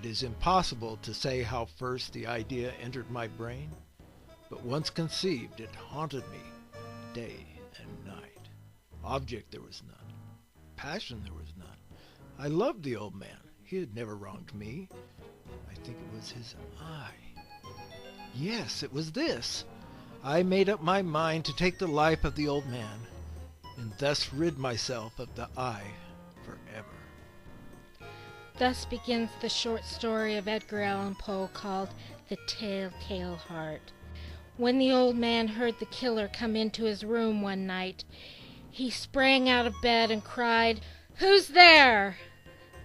It is impossible to say how first the idea entered my brain, but once conceived, it haunted me day and night. Object there was none. Passion there was none. I loved the old man. He had never wronged me. I think it was his eye. Yes, it was this. I made up my mind to take the life of the old man, and thus rid myself of the eye forever. Thus begins the short story of Edgar Allan Poe called The Telltale Heart. When the old man heard the killer come into his room one night, he sprang out of bed and cried, "Who's there?"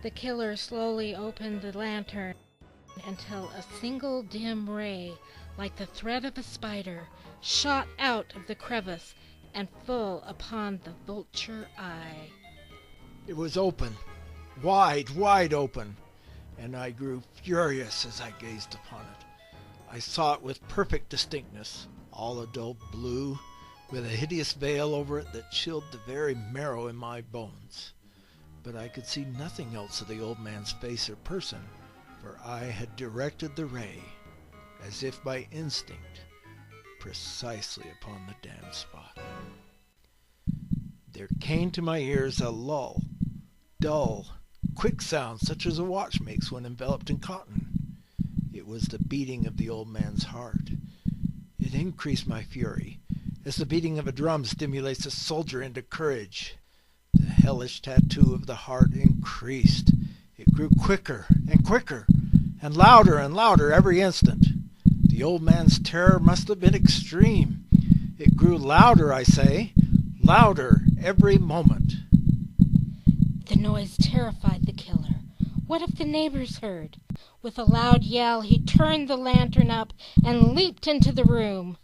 The killer slowly opened the lantern until a single dim ray, like the thread of a spider, shot out of the crevice and full upon the vulture eye. It was open, wide open, and I grew furious as I gazed upon it. I saw it with perfect distinctness, all a dull blue, with a hideous veil over it that chilled the very marrow in my bones. But I could see nothing else of the old man's face or person, for I had directed the ray, as if by instinct, precisely upon the damned spot. There came to my ears a lull, dull, quick sound such as a watch makes when enveloped in cotton. It was the beating of the old man's heart. It increased my fury, as the beating of a drum stimulates a soldier into courage. The hellish tattoo of the heart increased. It grew quicker and quicker, and louder every instant. The old man's terror must have been extreme. It grew louder, I say, louder every moment. The noise terrified the killer. What if the neighbors heard? With a loud yell, he turned the lantern up and leaped into the room.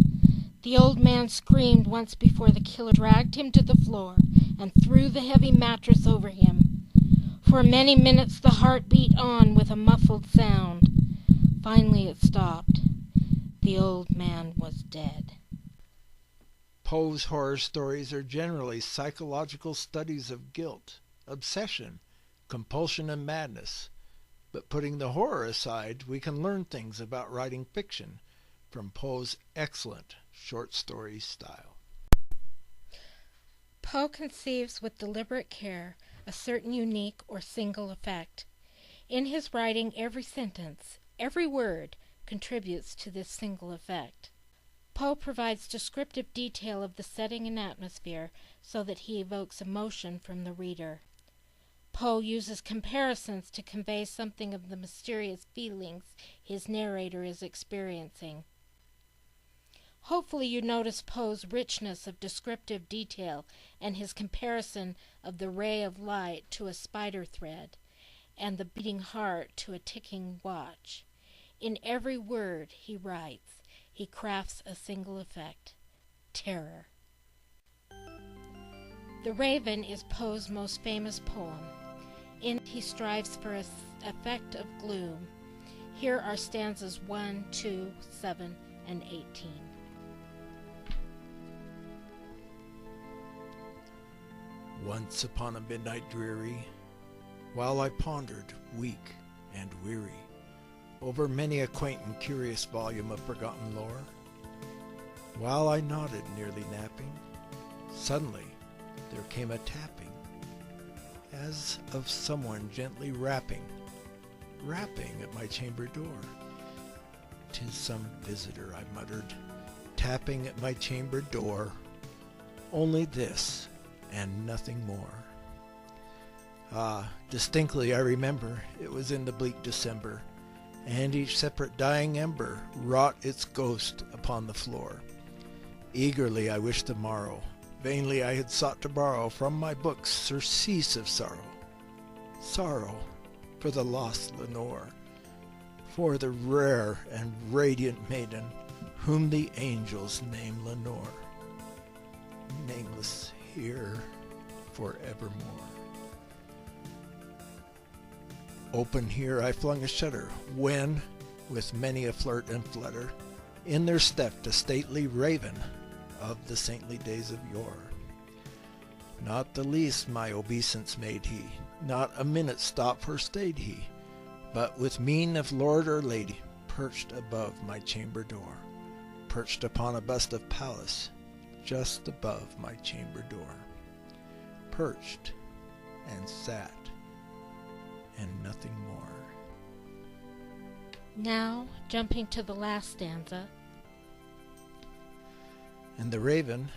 The old man screamed once before the killer dragged him to the floor and threw the heavy mattress over him. For many minutes the heart beat on with a muffled sound. Finally it stopped. The old man was dead. Poe's horror stories are generally psychological studies of guilt, obsession, compulsion, and madness. But putting the horror aside, we can learn things about writing fiction from Poe's excellent short story style. Poe conceives with deliberate care a certain unique or single effect. In his writing, every sentence, every word, contributes to this single effect. Poe provides descriptive detail of the setting and atmosphere so that he evokes emotion from the reader. Poe uses comparisons to convey something of the mysterious feelings his narrator is experiencing. Hopefully you notice Poe's richness of descriptive detail and his comparison of the ray of light to a spider thread and the beating heart to a ticking watch. In every word he writes, he crafts a single effect: terror. The Raven is Poe's most famous poem. In it he strives for an effect of gloom. Here are stanzas 1, 2, 7, and 18. Once upon a midnight dreary, while I pondered, weak and weary, over many a quaint and curious volume of forgotten lore, while I nodded, nearly napping, suddenly there came a tapping, as of someone gently rapping at my chamber door. "'Tis some visitor," I muttered, "tapping at my chamber door. Only this, and nothing more." Ah, distinctly I remember, it was in the bleak December, and each separate dying ember wrought its ghost upon the floor. Eagerly I wished the morrow. Vainly I had sought to borrow from my books surcease of sorrow. Sorrow for the lost Lenore, for the rare and radiant maiden whom the angels name Lenore, nameless here forevermore. Open here I flung a shutter, when, with many a flirt and flutter, in there stepped a stately raven of the saintly days of yore. Not the least my obeisance made he, not a minute stop for stayed he, but with mien of lord or lady, perched above my chamber door, perched upon a bust of Pallas, just above my chamber door, perched and sat, and nothing more. Now, jumping to the last stanza. And the raven,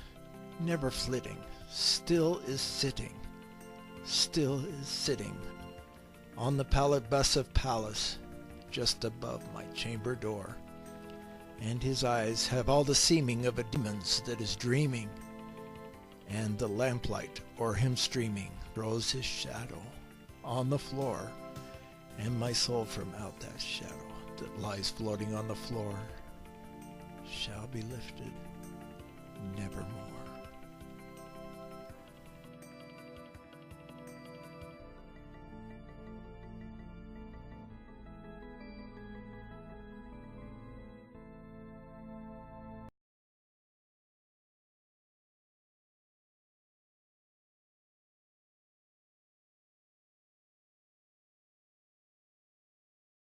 never flitting, still is sitting on the pallid bust of Pallas, just above my chamber door, and his eyes have all the seeming of a demon's that is dreaming, and the lamplight o'er him streaming throws his shadow on the floor, and my soul from out that shadow that lies floating on the floor shall be lifted nevermore.